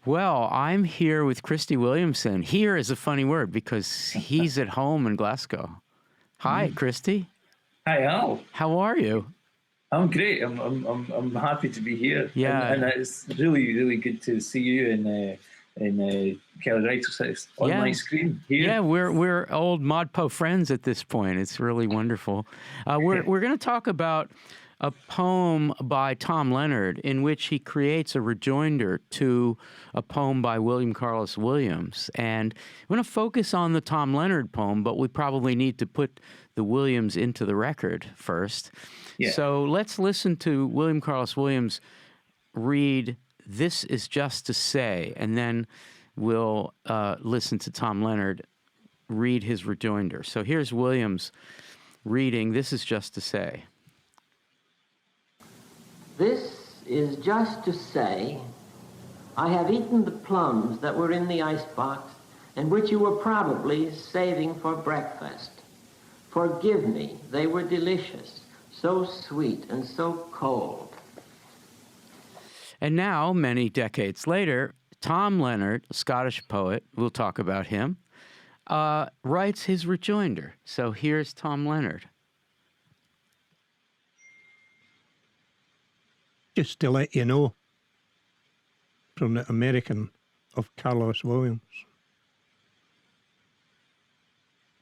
Well, I'm here with Christie Williamson. Here is a funny word because he's at home in Glasgow. Hi, Christie. Hi, Al. How are you? I'm great. I'm happy to be here. Yeah. and it's really good to see you in Kelly Writer's on my screen here. Yeah, we're old ModPo friends at this point. It's really wonderful. We're going to talk about a poem by Tom Leonard in which he creates a rejoinder to a poem by William Carlos Williams. And we're going to focus on the Tom Leonard poem, but we probably need to put the Williams into the record first. Yeah. So let's listen to William Carlos Williams read "This Is Just to Say," and then we'll listen to Tom Leonard read his rejoinder. So here's Williams reading "This Is Just to Say." This is just to say, I have eaten the plums that were in the icebox and which you were probably saving for breakfast. Forgive me, they were delicious, so sweet and so cold. And now, many decades later, Tom Leonard, a Scottish poet, we'll talk about him, writes his rejoinder. So here's Tom Leonard. Just to let you know, from the American of Carlos Williams.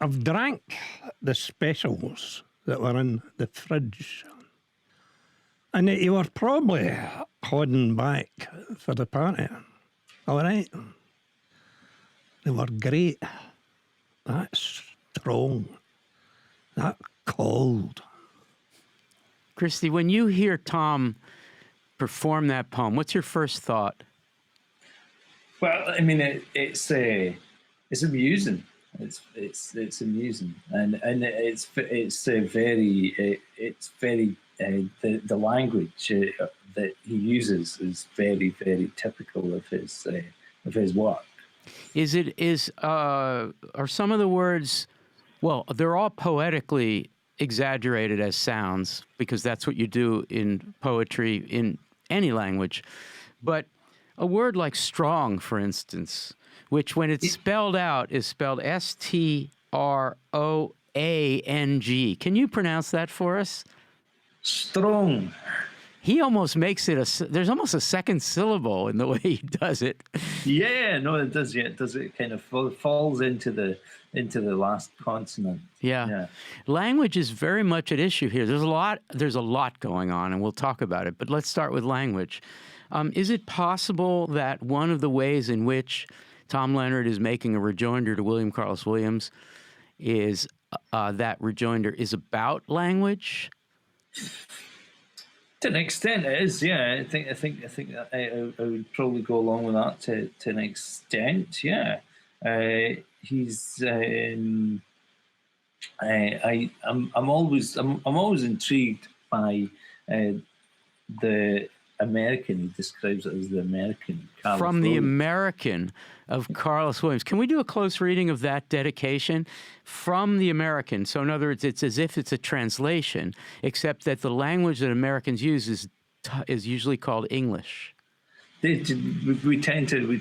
I've drank the specials that were in the fridge, and that you were probably holding back for the party. All right. They were great. That strong. That cold. Christie, when you hear Tom perform that poem, what's your first thought? Well, I mean, it's amusing. It's amusing, and it's very the language that he uses is very typical of his work. Are some of the words? Well, they're all poetically exaggerated as sounds because that's what you do in poetry in any language, but a word like strong, for instance, which when it's spelled out is spelled S-T-R-O-A-N-G. Can you pronounce that for us? Strong. He almost makes it there's almost a second syllable in the way he does it. Yeah, no, it does. Yeah, it does. It kind of falls into the last consonant. Yeah. Language is very much at issue here. There's a lot going on, and we'll talk about it. But let's start with language. Is it possible that one of the ways in which Tom Leonard is making a rejoinder to William Carlos Williams is that rejoinder is about language? To an extent, it is. Yeah, I think I would probably go along with that to an extent. Yeah, he's. I'm always intrigued by the American. He describes it as the American. Carlos From the Williams. American of Carlos Williams. Can we do a close reading of that dedication? From the American. So in other words, it's as if it's a translation, except that the language that Americans use is usually called English. We tend to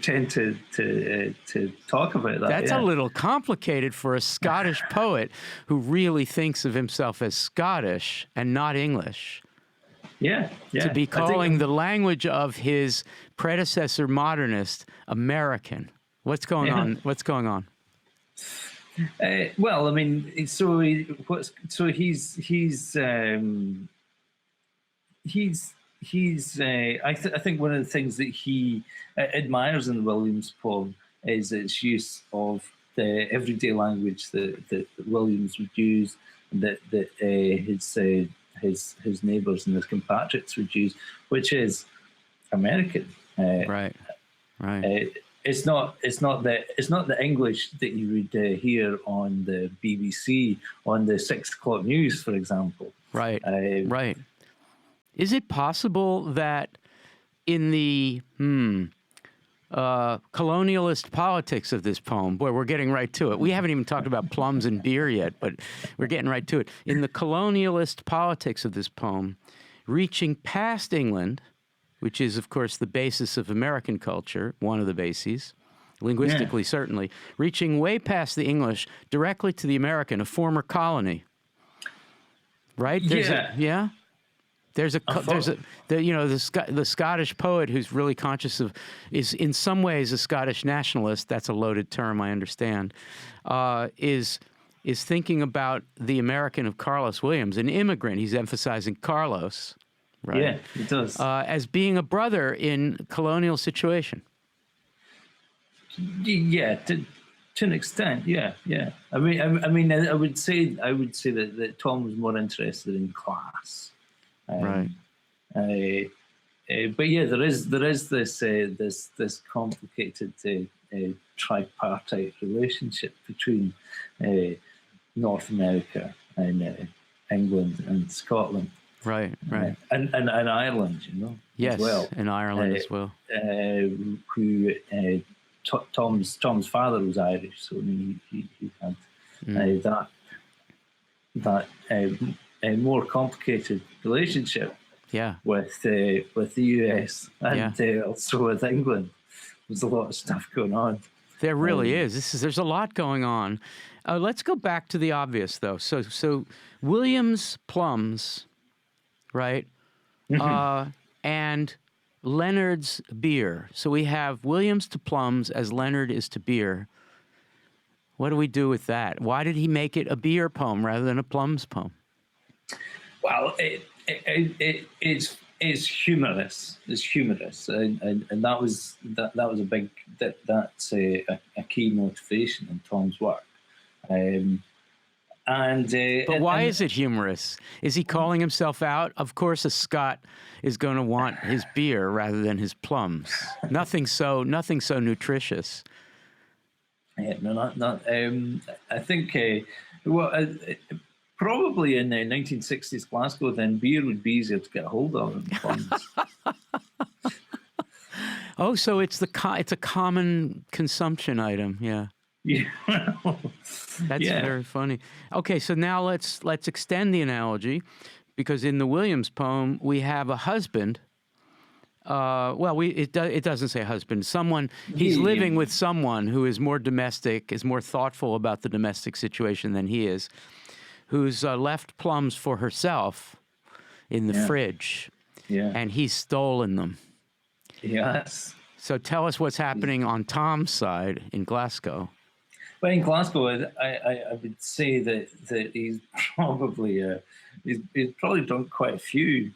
talk about that. That's a little complicated for a Scottish poet who really thinks of himself as Scottish and not English. Yeah. To be calling the language of his predecessor modernist American. What's going on? What's going on? Well, I mean, I think one of the things that he admires in the Williams poem is its use of the everyday language that Williams would use, that his neighbours and his compatriots would use, which is American. Right. It's not the English that you would hear on the BBC on the 6 o'clock news, for example. Right. Right. Is it possible that in the colonialist politics of this poem, boy, we're getting right to it. We haven't even talked about plums and beer yet, but we're getting right to it. In the colonialist politics of this poem, reaching past England which is, of course, the basis of American culture, one of the bases, linguistically, certainly, reaching way past the English directly to the American, a former colony. Right? There's the Scottish poet who's really conscious of, is in some ways a Scottish nationalist. That's a loaded term, I understand. Is thinking about the American of Carlos Williams, an immigrant. He's emphasizing Carlos, right? Yeah, he does. As being a brother in colonial situation. Yeah, to an extent, yeah. I mean, I would say that Tom was more interested in class, right? But yeah, there is this complicated tripartite relationship between North America and England and Scotland, right, and Ireland, yes, as well, and Ireland as well, who. Tom's father was Irish, so he had that more complicated relationship. Yeah. With the US and also with England. There's a lot of stuff going on. There really is. There's a lot going on. Let's go back to the obvious, though. So Williams plums, right? And Leonard's beer. So we have Williams to plums as Leonard is to beer. What do we do with that? Why did he make it a beer poem rather than a plums poem? Well, it's humorous. It's humorous, and that was a big that's a key motivation in Tom's work. But why is it humorous? Is he calling himself out? Of course, a Scot is going to want his beer rather than his plums. Nothing so nutritious. Yeah, no, not. I think probably in the 1960s Glasgow, then beer would be easier to get hold of than plums. Oh, so it's a common consumption item, yeah. Yeah, that's very funny. Okay, so now let's extend the analogy, because in the Williams poem we have a husband. It doesn't say husband. Someone he's living with someone who is more domestic, is more thoughtful about the domestic situation than he is, who's left plums for herself in the fridge, and he's stolen them. Yes. So tell us what's happening on Tom's side in Glasgow. Well, in Glasgow, I would say that he's probably he's probably done quite a few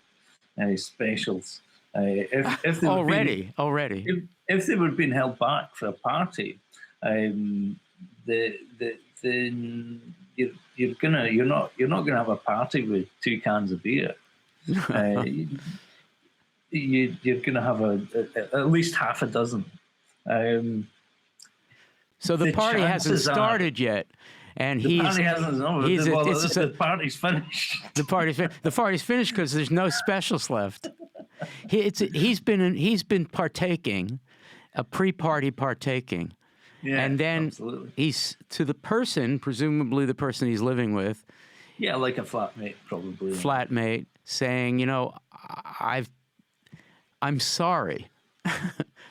specials. If they already, if they were being held back for a party, then you're not gonna have a party with 2 cans of beer. You're gonna have at least half a dozen. So the party hasn't started yet, and the party's finished. The party's finished because there's no specials left. He's been partaking, a pre-party partaking, and then he's to the person, presumably the person he's living with. Yeah, like a flatmate, probably. Flatmate saying, I'm sorry,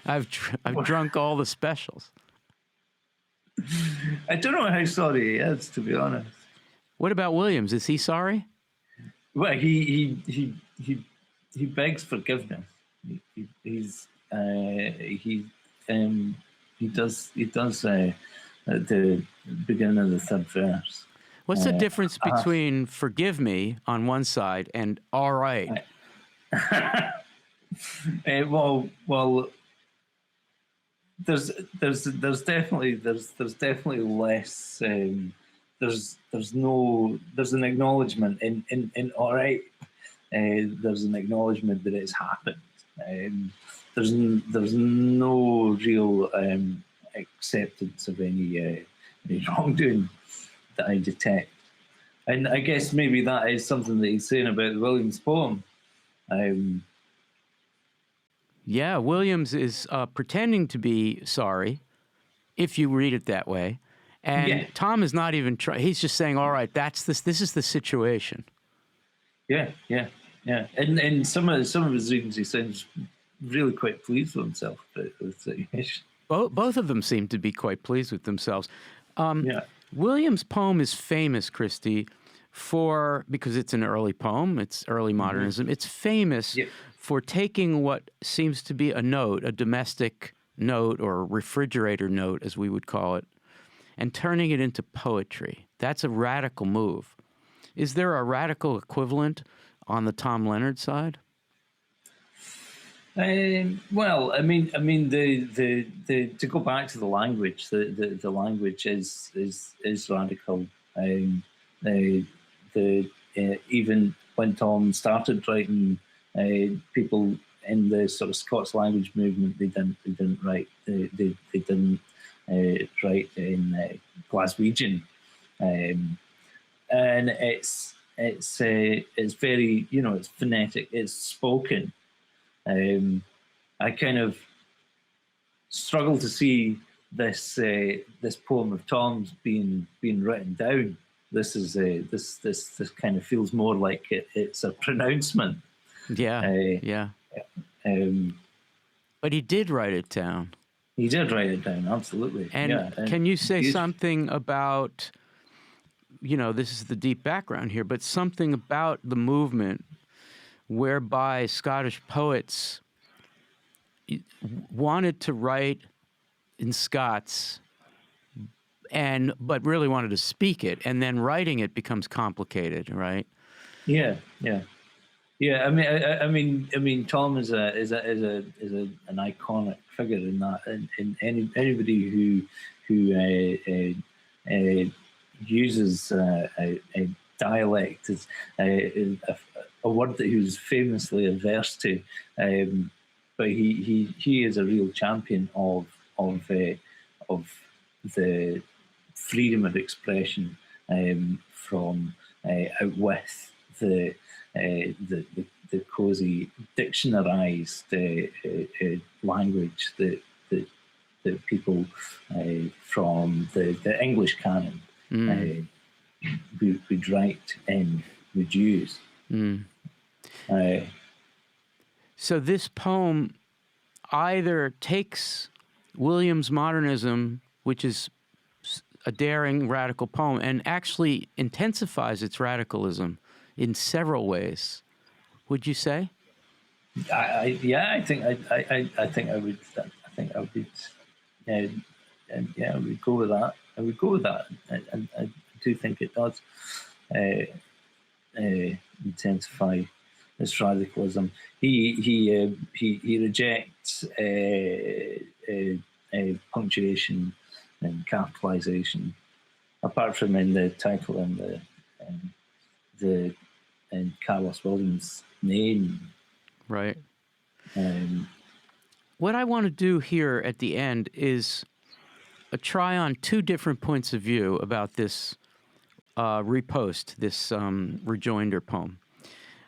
I've drunk all the specials. I don't know how sorry he is, to be honest. What about Williams? Is he sorry? Well, he begs forgiveness. He does at the beginning of the 3rd verse. What's the difference between forgive me on one side and all right? Well. There's definitely less. There's an acknowledgement in all right. There's an acknowledgement that it's happened. There's no real acceptance of any wrongdoing that I detect, and I guess maybe that is something that he's saying about Williams' poem. Yeah, Williams is pretending to be sorry, if you read it that way. And Tom is not even trying. He's just saying, all right, this is the situation. Yeah. And some of his readings, he sounds really quite pleased with himself about the situation. Both of them seem to be quite pleased with themselves. Yeah. Williams' poem is famous, Christie, because it's an early poem, it's early modernism. It's famous for taking what seems to be a note, a domestic note or a refrigerator note, as we would call it, and turning it into poetry. That's a radical move. Is there a radical equivalent on the Tom Leonard side? Well, I mean, the to go back to the language, the language is radical. Even when Tom started writing, people in the sort of Scots language movement, they didn't write write in Glaswegian, and it's very, it's phonetic, it's spoken. I kind of struggle to see this poem of Tom's being written down. This is this kind of feels more like it's a pronouncement. Yeah. But he did write it down. He did write it down, absolutely. And can you say something about, this is the deep background here, but something about the movement whereby Scottish poets wanted to write in Scots but really wanted to speak it, and then writing it becomes complicated, right? Yeah. I mean, Tom is an iconic figure in that, and anybody who uses a dialect is a word that he was famously averse to, but he is a real champion of the freedom of expression from out with the cosy dictionarized language that people from the English canon would write and would use. So this poem either takes Williams' modernism, which is a daring, radical poem, and actually intensifies its radicalism in several ways. Would you say? I think I would go with that. I would go with that. I do think it does intensify this radicalism. He rejects punctuation and capitalization, apart from in the title and and Carlos Williams' name. Right. What I want to do here at the end is try on two different points of view about this repost, this rejoinder poem.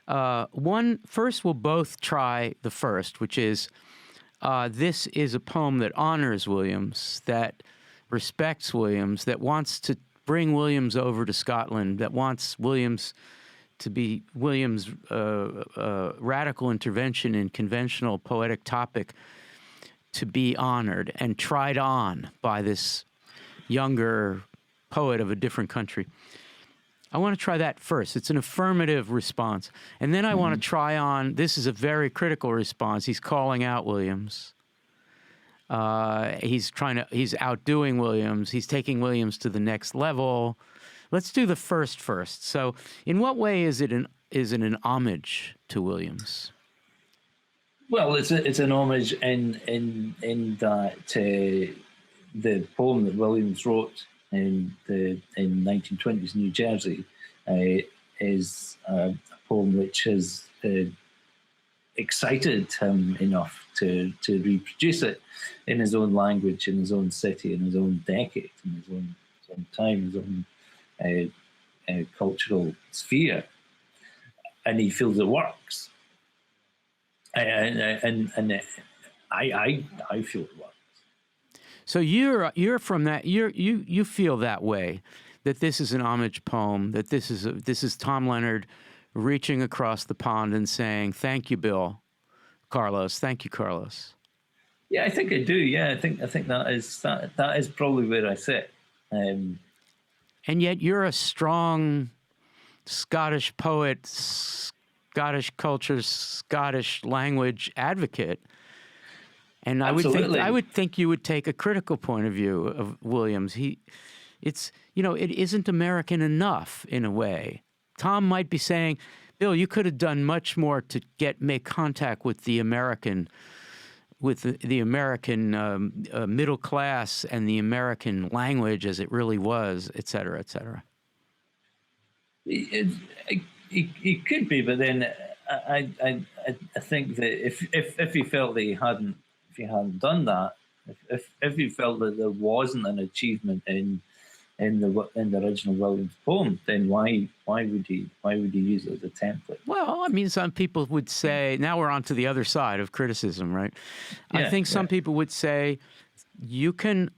First, we'll both try the first, which is this is a poem that honors Williams, that respects Williams, that wants to bring Williams over to Scotland, that wants Williams to be Williams' radical intervention in conventional poetic topic to be honored and tried on by this younger poet of a different country. I want to try that first. It's an affirmative response. And then I want to try on, this is a very critical response. He's calling out Williams. He's outdoing Williams. He's taking Williams to the next level. Let's do the first. So in what way is it an homage to Williams? Well, it's an homage in that the poem that Williams wrote in 1920s New Jersey is a poem which has excited him enough to reproduce it in his own language, in his own city, in his own decade, in his own time, his own cultural sphere, and he feels it works. And I feel it works. So you're from that. You feel that way, that this is an homage poem, that this is Tom Leonard reaching across the pond and saying, "Thank you, Bill," Carlos. Thank you, Carlos. Yeah, I think I do. Yeah, I think that is probably where I sit. And yet you're a strong Scottish poet, Scottish culture, Scottish language advocate. And I would think you would take a critical point of view of Williams. It isn't American enough in a way. Tom might be saying, Bill, you could have done much more to make contact with the American, middle class and the American language as it really was, et cetera, et cetera. It could be, but then I think that if he felt that he hadn't done that, if he felt that there wasn't an achievement in the original Williams poem, then why would he use it as a template? Well, I mean, some people would say, now we're on to the other side of criticism, right? I think some people would say you can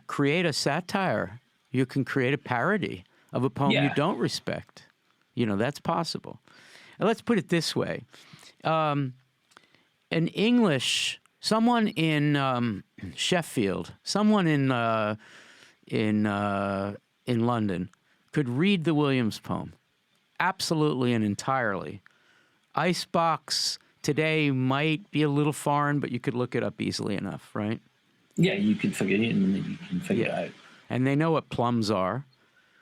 create a satire, you can create a parody of a poem you don't respect. That's possible. And let's put it this way. An English, someone in Sheffield, someone in London could read the Williams poem absolutely and entirely. Icebox today might be a little foreign, but you could look it up easily enough, right? Yeah, you can figure it in, and then you can figure it out. And they know what plums are.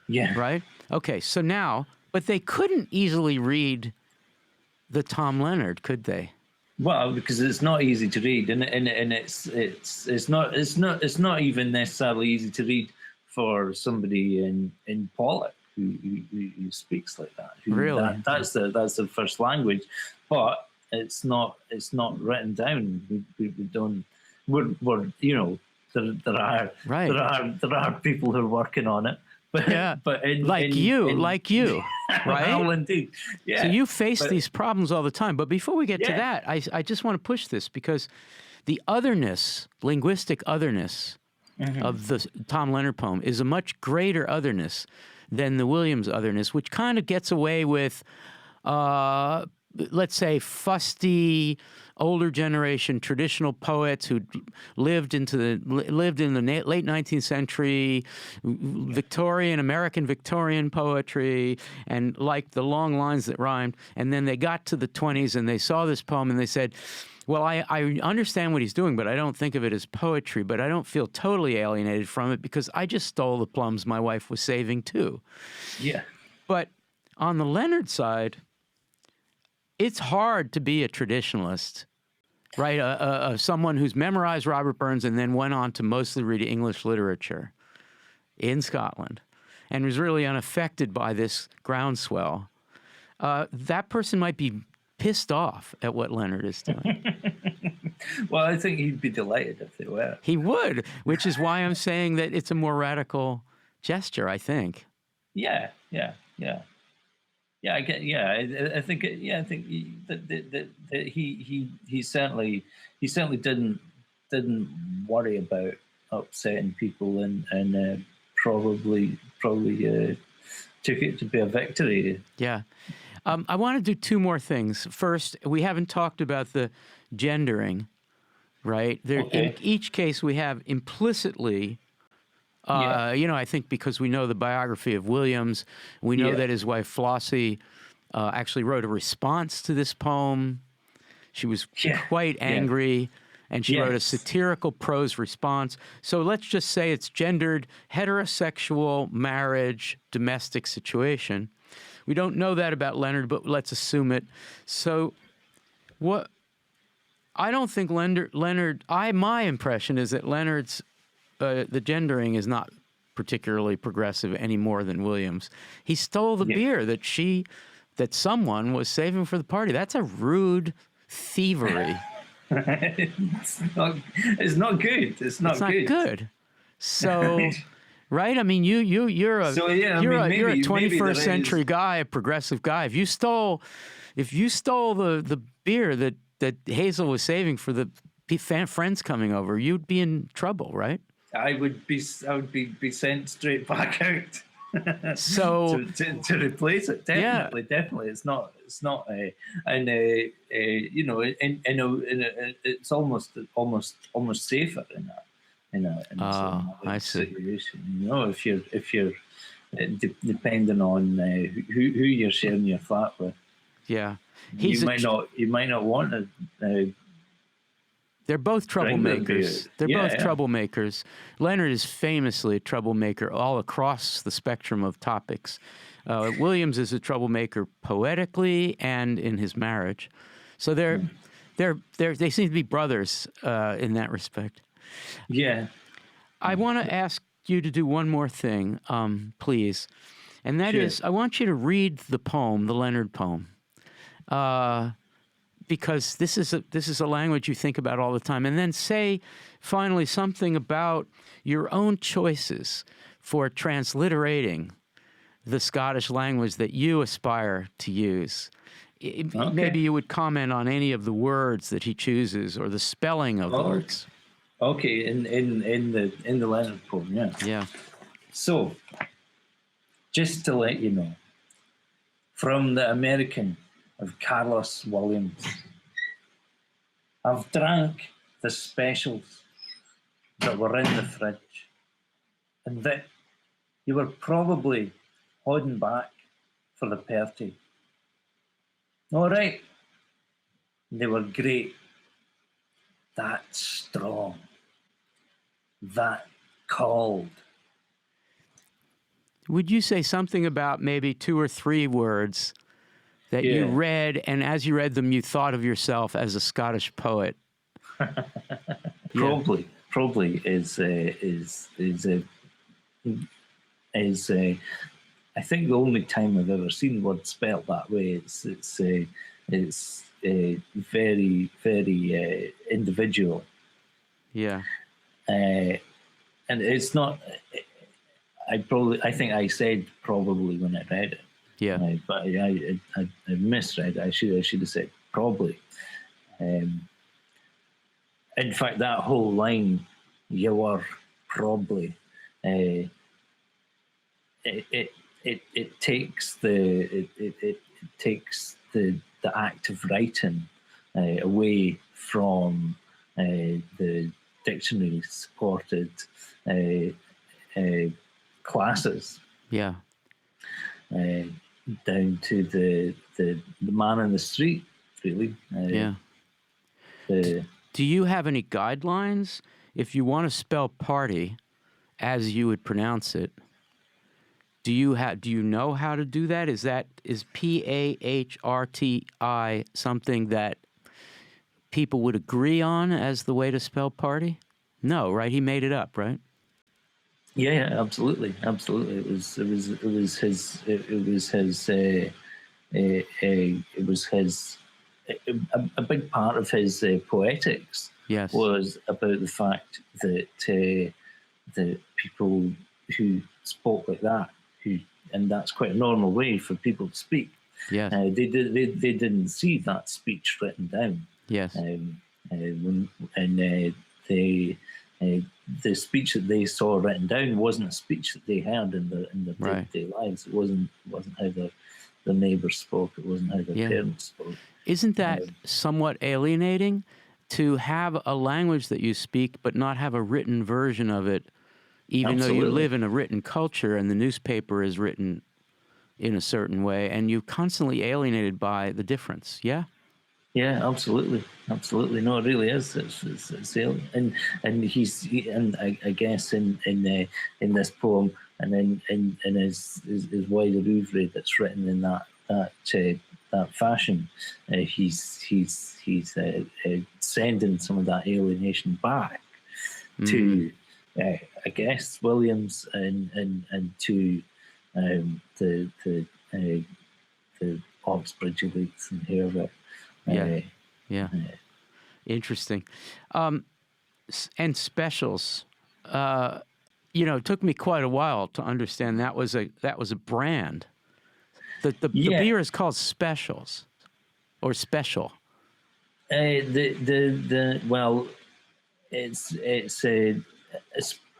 Yeah. Right? Okay, so now, but they couldn't easily read the Tom Leonard, could they? Well, because it's not easy to read, and it's not even necessarily easy to read for somebody in Pollock who speaks like that. Really, that's their first language, but it's not written down. We don't. We're there are people who are working on it. But but like you, right? Well, indeed, yeah. So you face these problems all the time. But before we get to that, I just want to push this because the otherness, linguistic otherness of the Tom Leonard poem is a much greater otherness than the Williams otherness, which kind of gets away with, let's say, fusty, older generation traditional poets who lived in the late 19th century, American Victorian poetry, and liked the long lines that rhymed. And then they got to the 20s and they saw this poem and they said, well, I understand what he's doing, but I don't think of it as poetry, but I don't feel totally alienated from it because I just stole the plums my wife was saving too. Yeah. But on the Leonard side, it's hard to be a traditionalist, right? Someone who's memorized Robert Burns and then went on to mostly read English literature in Scotland and was really unaffected by this groundswell. That person might be pissed off at what Leonard is doing. Well, I think he'd be delighted if they were. He would, which is why I'm saying that it's a more radical gesture, I think. Yeah. Yeah, I get. Yeah, I think. Yeah, I think that he certainly didn't worry about upsetting people and probably took it to be a victory. Yeah, I want to do two more things. First, we haven't talked about the gendering, right? In each case, we have implicitly. I think because we know the biography of Williams, we know that his wife Flossie actually wrote a response to this poem. She was quite angry, and she wrote a satirical prose response. So let's just say it's gendered, heterosexual marriage, domestic situation. We don't know that about Leonard, but let's assume it. So I don't think Leonard, my impression is that Leonard's the gendering is not particularly progressive any more than Williams. He stole the beer that someone was saving for the party. That's a rude thievery. It's not good. It's not good. So, right? I mean, you're a 21st century guy, a progressive guy. If you stole the beer that Hazel was saving for the friends coming over, you'd be in trouble, right? I would be sent straight back out. So to replace it, definitely, it's not and you know, it's almost safer in a sort of I see. situation. You know, if you're depending on who you're sharing your flat with, Yeah. you might not want to. They're both Bring them to troublemakers. you. They're both Yeah. troublemakers. Leonard is famously a troublemaker all across the spectrum of topics. Williams is a troublemaker poetically and in his marriage. So they seem to be brothers in that respect. Yeah. I want to ask you to do one more thing, please, and that Sure. is I want you to read the poem, the Leonard poem. Because this is a language you think about all the time. And then say, finally, something about your own choices for transliterating the Scottish language that you aspire to use. Okay. Maybe you would comment on any of the words that he chooses or the spelling of words. Okay, in the Leonard poem, yeah. Yeah. So, just to let you know, from the American of Carlos Williams, I've drank the specials that were in the fridge, and that you were probably holding back for the party. All right, they were great. That strong, that cold. Would you say something about maybe 2 or 3 words that you Yeah. read, and as you read them, you thought of yourself as a Scottish poet? Probably is I think the only time I've ever seen words spelt that way. It's very individual, Yeah. and it's not. I think I said probably when I read it. Yeah. But I misread. I should have said probably. In fact, that whole line, "You were probably," it takes the act of writing away from the dictionary supported classes. Yeah. Down to the man in the street, really. Yeah. The, Do you have any guidelines if you want to spell party as you would pronounce it? Do you know how to do that? Is PAHRTI something that people would agree on as the way to spell party? No, right? He made it up, right? yeah, absolutely. It was his. A big part of his poetics Yes. was about the fact that the people who spoke like that, and that's quite a normal way for people to speak. Yes. They didn't see that speech written down. Yes. The speech that they saw written down wasn't a speech that they heard in their Right. day-to-day lives. It wasn't how the neighbours spoke. It wasn't how their parents spoke. Isn't that somewhat alienating to have a language that you speak but not have a written version of it, even though you Absolutely. live in a written culture and the newspaper is written in a certain way and you're constantly alienated by the difference? Yeah? Yeah, absolutely. No, it really is. It's alien. And I guess in this poem and in his wider oeuvre that's written in that fashion, he's sending some of that alienation back to I guess Williams and to the Oxbridge elites and whoever. Yeah. Interesting. And specials. It took me quite a while to understand that was a brand. The beer is called Specials or Special.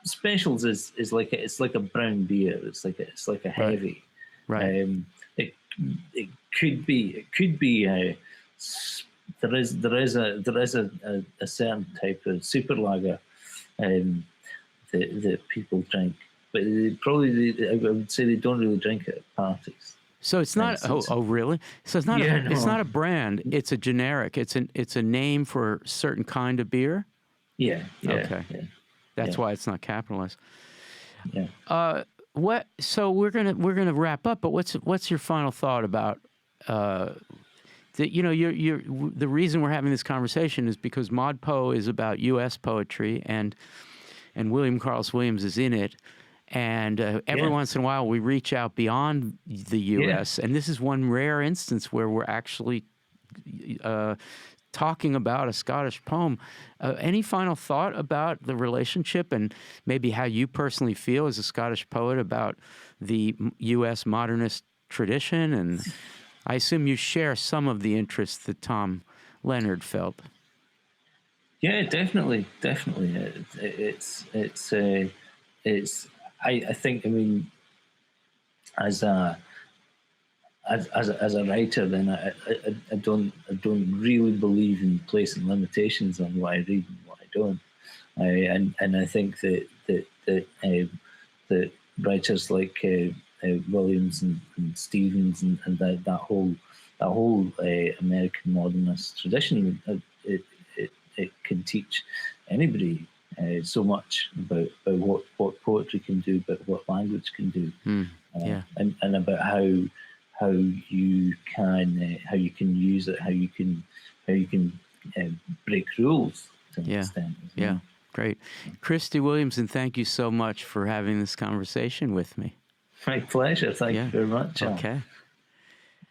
specials is like it's like a brown beer. It's like a heavy. Right. It could be there is a certain type of super lager that people drink, but I would say they don't really drink it at parties. So it's not. Oh, really? So it's not. It's not a brand. It's a generic. It's a name for a certain kind of beer. Yeah. Okay. Yeah. That's why it's not capitalized. Yeah. So we're gonna wrap up. But what's your final thought about? The reason we're having this conversation is because ModPo is about U.S. poetry, and William Carlos Williams is in it. And every once in a while, we reach out beyond the U.S., and this is one rare instance where we're actually talking about a Scottish poem. Any final thought about the relationship and maybe how you personally feel as a Scottish poet about the U.S. modernist tradition? And I assume you share some of the interests that Tom Leonard felt. Yeah, definitely. I think, I mean, as a writer, then I don't really believe in placing limitations on what I read and what I don't. And I think that writers like Williams and Stevens and that whole American modernist tradition, it can teach anybody so much about what poetry can do, about what language can do, and about how you can use it, how you can break rules to an extent. Yeah, great. Christie Williamson, thank you so much for having this conversation with me. My pleasure. Thank you very much. Okay.